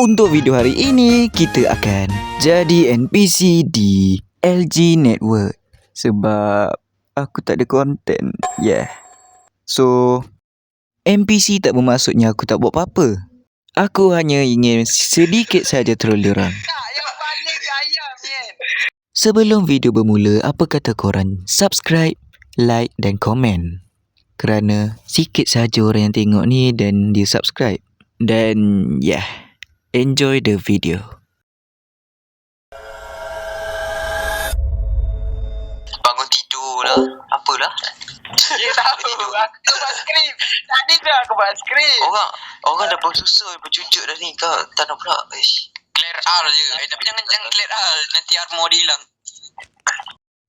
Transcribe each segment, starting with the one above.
Untuk video hari ini, kita akan jadi NPC di LG Network. Sebab aku tak ada konten. So, NPC tak bermaksudnya aku tak buat apa-apa. Aku hanya ingin sedikit saja troll diorang. Sebelum video bermula, apa kata korang subscribe, like dan komen? Kerana sikit saja orang yang tengok ni dan dia subscribe. Dan enjoy the video. Bangun tidur lah. Apalah. Dia tahu. Aku buat skrip. Tadi dah aku buat skrip. Orang dah bersusun, bercucuk dah ni. Kau tak nak pula. Clear R je. Tapi jangan clear R. Nanti armor dia hilang.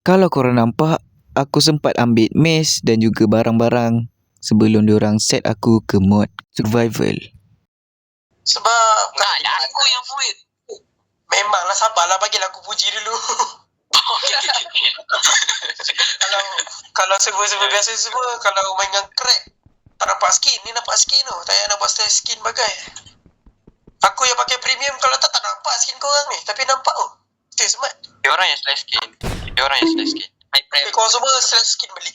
Kalau korang nampak, aku sempat ambil maze dan juga barang-barang sebelum diorang set aku ke mod survival. Sebab Aku yang full. memanglah, sabarlah, bagilah aku puji dulu. Kalau server biasa semua, kalau main dengan crack tak nampak skin. Ni nampak skin tu. Tak payah nampak skin bagai. Aku yang pakai premium, kalau tak nampak skin korang ni. Tapi nampak tu. Betul smart. Dia orang yang slash skin. High prem. Korang semua slash skin beli.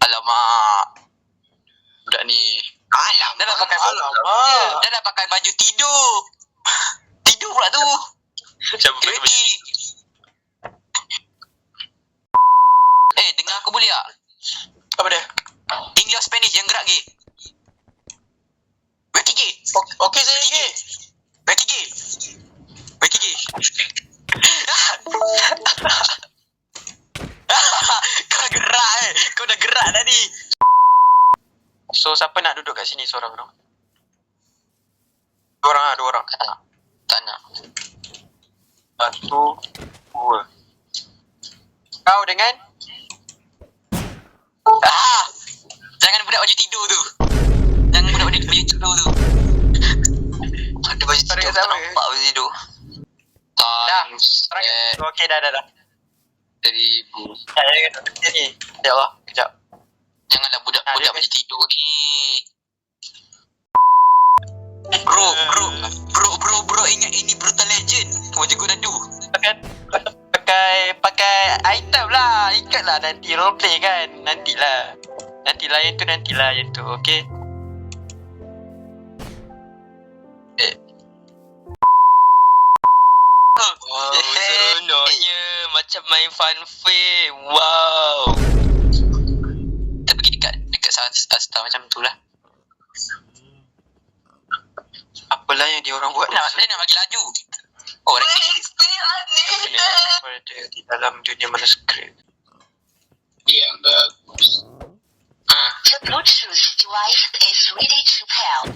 Alamak. Budak ni. Alamak. Dia dah pakai baju tidur. Tidur pula tu. Siapa pakai baju tidur? Dengar aku boleh tak? Apa dia? English Spanish yang gerak ke? Vertigo. Okey saya ni. Vertigo. Kau dah gerak tadi. So siapa nak duduk kat sini seorang tu? Dua orang. Tak nak. 1, 2. Kau dengan jangan budak baju tidur tu. Ada baju tidur tak nampak baju tidur. Okey dah. 1000. Ni. Ya Allah, kejap. Janganlah budak baju tidur ni. Bro, ingat ini Brutal Legend. Wajah gua dah Pakai item lah. Ikatlah nanti roleplay kan. Nantilah yang tu. Okey. Wow, seronoknya. Macam main fun fair. Wow. Kita pergi dekat Asta macam tu lah. Apalah yang dia orang buat. Dia nak bagi laju. Di dalam dunia manuskrip. Yang bagus. The Bluetooth device is ready to pair.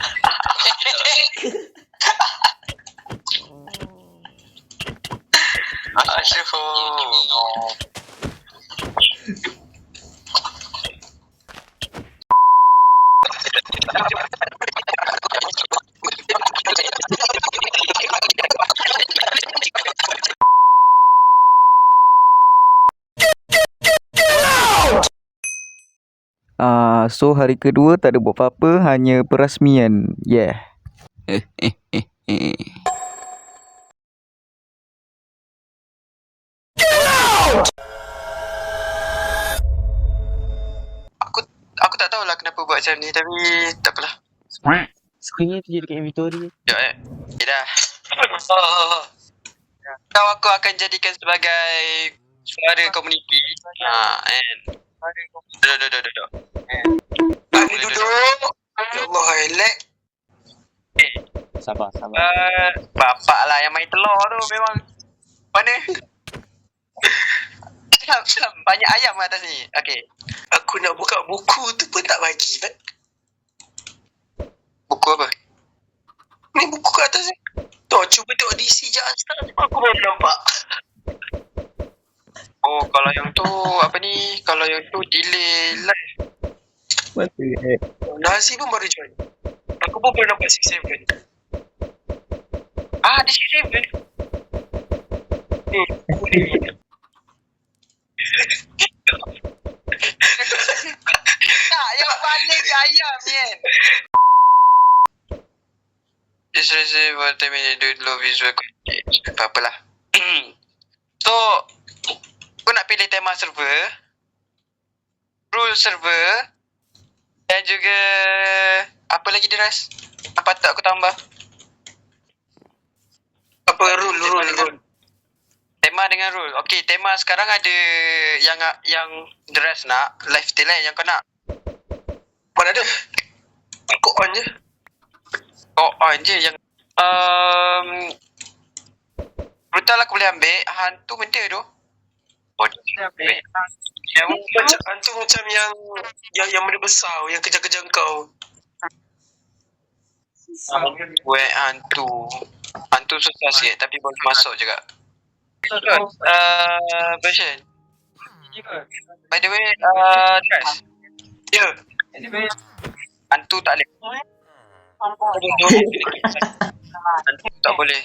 So hari kedua tak ada buat apa-apa, hanya perasmian. Aku tak tahulah kenapa buat macam ni, tapi tak apalah. Screennya tu je dekat inventory. Okay dah. Kau aku akan jadikan sebagai suara komuniti. Duduk. Boleh duduk. Ya Allah, elek. Sabar. Bapak lah yang main telur tu memang. Mana? Banyak ayam atas ni. Okey. Aku nak buka buku tu pun tak bagi. Buku apa? Ni buku kat atas ni. Tuh, cuba tengok DC Jangan Start. Aku baru nampak. Oh, kalau yang tu apa ni? Kalau yang tu delay live. What the heck? Nazi pun baru join. Aku pun baru nampak 6-7. Dia 6-7. Tak, yang paling ayam kan. This receive for 10 minutes do low visual quality. Tak apalah. So, aku nak pilih tema server, rule server, dan juga apa lagi Diras? Apa tak aku tambah? Apa rule? Tema dengan rule. Okey, tema sekarang ada yang Diras nak, lifestyle yang kau nak. Mana ada? Aku on je. Oh, je yang brutal aku boleh ambil, hantu benda tu. Oh, dia boleh ambil. Hantu macam yang benda besar, yang kejar-kejar kau. Hantu susah sikit tapi boleh masuk juga. Version. By the way, Dress. Ya. Hantu tak boleh. Hantu tak boleh.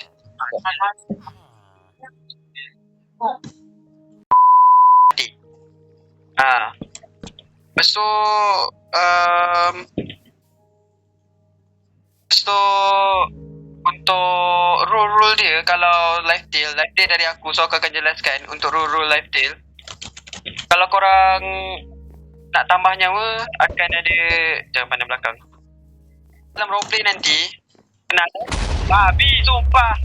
Lepas tu untuk rule dia, kalau lifestyle dari aku, so aku akan jelaskan untuk rule lifestyle. Kalau korang nak tambah nyawa, akan ada, jangan pandang belakang. Dalam roleplay nanti, kena babi sumpah.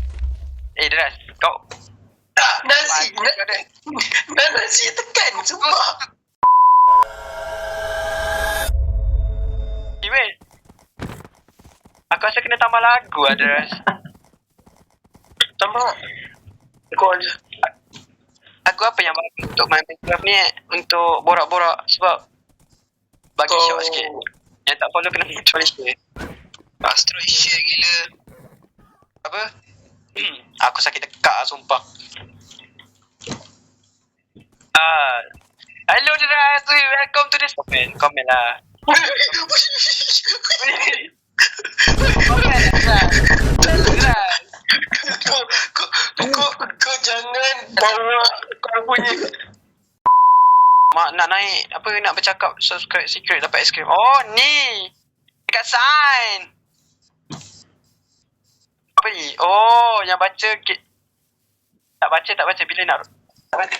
Dras, kau Nasi tekan sumpah. wait. Aku rasa kena tambah lagu lah, Dras. Tambah. Aku on je. Lagu apa yang bagus untuk main Minecraft ni, untuk borak-borak, sebab bagi shock sikit. Yang tak follow kena share. Share gila. Apa? Aku sakit tekak lah, sumpah. Hello Dras, welcome to this comment lah. Kau jangan bawa kau punya. Mak nak naik, apa nak bercakap subscribe secret dapat es krim. Oh ni, dekat sign. Apa ni? Oh, yang baca tak baca bila nak.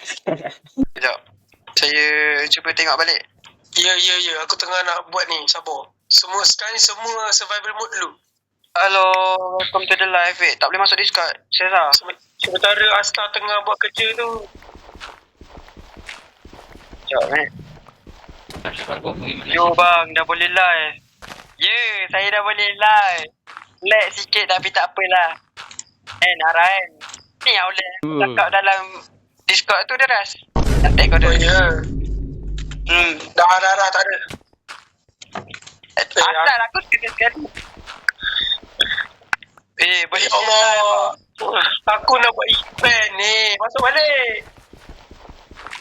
Sekejap. Saya cuba tengok balik. Ya, aku tengah nak buat ni, sabar. Sekarang ni semua survival mode dulu. Hello, welcome to the live. Tak boleh masuk Discord. Syazah. Sementara Asta tengah buat kerja tu. Sekejap, Yo bang, dah boleh live. Saya dah boleh live. Lag sikit tapi tak apalah. Arahan. Ni yang boleh cakap dalam Discord tu, Dras. Cantik kau tu. Oh ya. Dah, tak ada. Asal aku kena sekali. Boleh Ya Allah. Aku nak buat event ni. Masuk balik.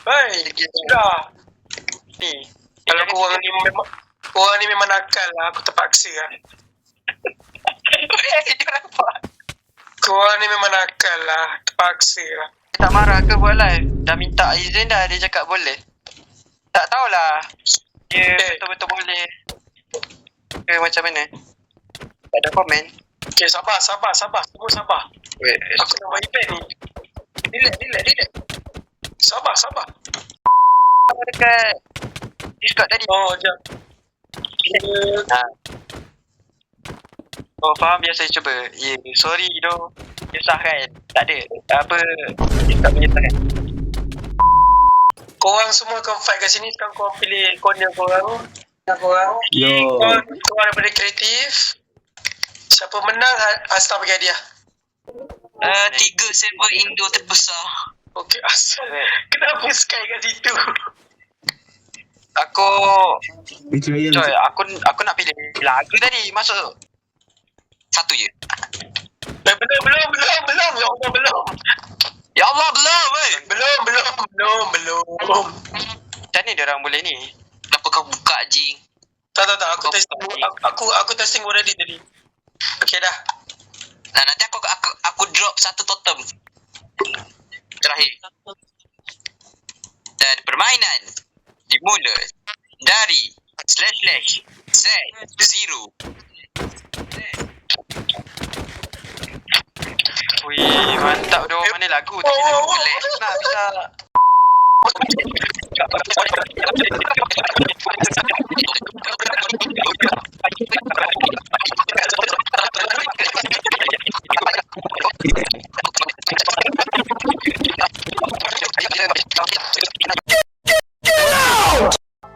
Hei, dah. Ni. Kalau korang ni memang nakal lah. Aku terpaksa lah. Dia nampak. Korang ni memang nakal lah. Terpaksa lah. Dia tak marah ke buat live? Dah minta izin dah, dia cakap boleh. Tak tahulah. Dia betul-betul boleh. Macam mana? Tak ada komen. Okay, sabar. Semua sabar. Wait, Aku nak buat event ni. Relax. Sabar. Apa dekat Discord tadi? Oh, jap. Oh, faham, biasa cuba. Sorry doh. Susah kan? Tak ada. Apa? Discord menyusah kan? Korang semua akan fight kat sini. Sekarang korang pilih corner korang. Yo. Korang daripada kreatif. Siapa menang, Asta bagi hadiah. 3 server Indo terbesar. Okay, asal. Kenapa Sky kat situ? Aku Betul Coy, aku nak pilih lagu tadi. Masuk satu je. Belum. Ya Allah, belum Belum. Macam ni diorang boleh ni? Kenapa kau buka jing? Tak. Aku testing already tadi. Okay dah. Nah, nanti aku drop satu totem terakhir. Dan permainan dimulai dari //z0. Wih, mantap doh. Mana lagu tu? Kita boleh nak bisa.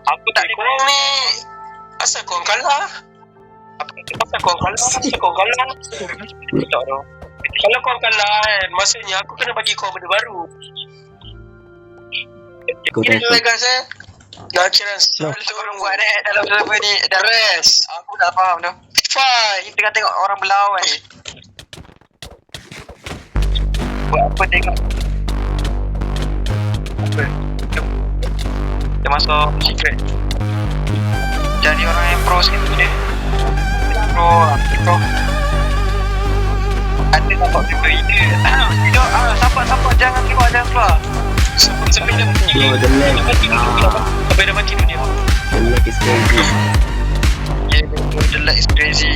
Aku tak ada Korang ni asal korang kalah? Asal korang kalah? tak doh. Kalau korang kalah kan, maksudnya aku kena bagi korang benda baru. Ini dulu guys Nak kira Apa orang buat dalam server ni? Dah rest. Aku tak faham doh. Fight. Kita tengah tengok orang berlawan ni. Buat apa tengok? Apa? Kita masuk secret. Jadi orang yang pro sikit tu dia. Pro. Ada nampak juga ide. Tidak, sabar, jangan keluar. Sampai dah mati. Yo, the lag. Sampai dah mati dunia. The lag is crazy. Yeah, the lag is crazy.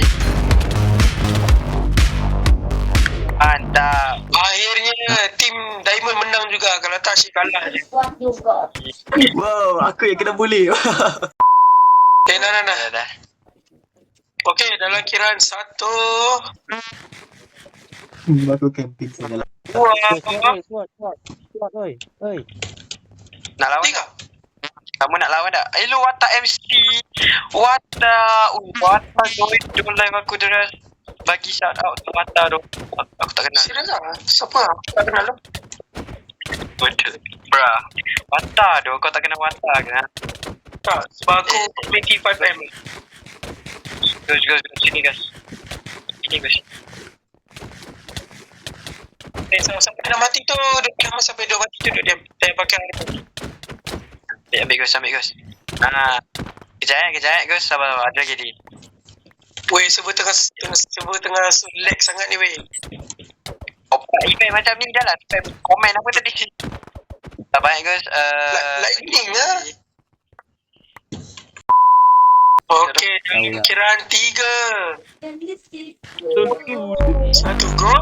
Mantap. Akhirnya tim Diamond menang juga. Kalau tak Syed kalah je. Wow, aku yang kena bully. Nah. Dah. Okey, dalam kiraan 1 Aku camping saja. 2 Nak lawan 3. tak? Kamu nak lawan tak? Hello, Wata MC. Wata join live aku terus. Bagi shout out to Wata tu. Aku tak kenal. Serius lah? Siapa? Tak kenal lu? Betul. Bra. Wata tu. Kau tak kenal Wata ke? Tak, sebab aku 25M. Guys. Sini guys. Sampai dah mati tu, sampai dah mati tu, dia pakai Ambil guys. Kejap guys. Sabar. Ada lagi ni. weh, server tengah lag sangat ni weh. Event macam ni jalan. Komen apa tadi? Tak baik guys. Lightning lah. Okey, dalam kiraan 3 1 go.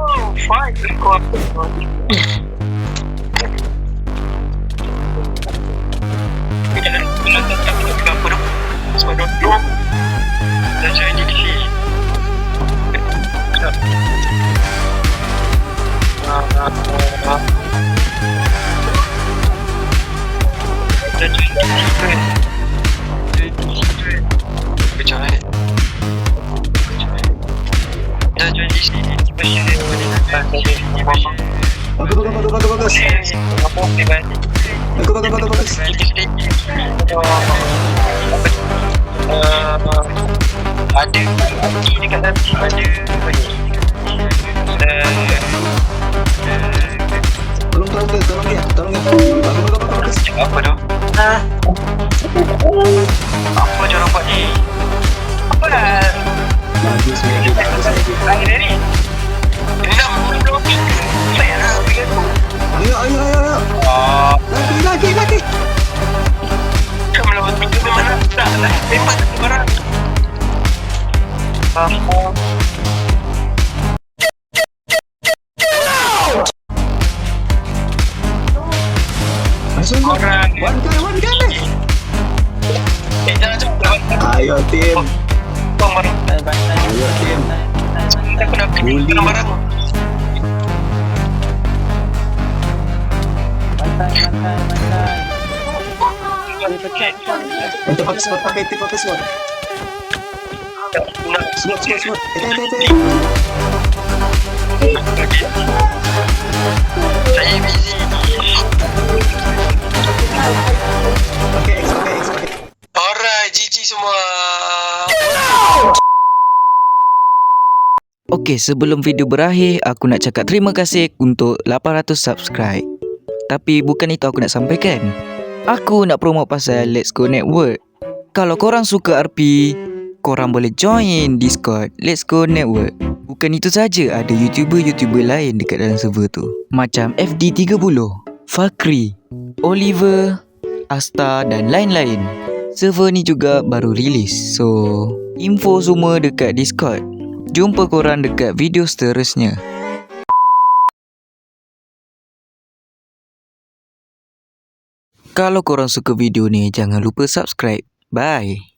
Fight. Kenapa tu? Sebab tu dah join GDC. Dah join GDC. Bagus. Bagus. Ada lagi dekat dalam ada Tolong. Bagus. apa tu? Apa je orang buat ni? Apa dah? Bagus. Akhir ni 60 minggu. Saya nak pergi tu. Ayo. Lagi. Melawan minggu memang tak lah. Memang barang. Masuk. One guy. Jangan. Ayo tim. Barang. Ayo tim. Aku nak pergi barang. Untuk pakai spot. Spot. Saya busy. Pakai X. Alright, GG semua. Okey, sebelum video berakhir, aku nak cakap terima kasih untuk 800 subscribe. Tapi bukan itu aku nak sampaikan. Aku nak promote pasal Let's Go Network. Kalau korang suka RP, korang boleh join Discord Let's Go Network. Bukan itu saja, ada YouTuber lain dekat dalam server tu. Macam FD30, Fakri, Oliver, Asta dan lain-lain. Server ni juga baru rilis. So, info semua dekat Discord. Jumpa korang dekat video seterusnya. Kalau korang suka video ni, jangan lupa subscribe. Bye.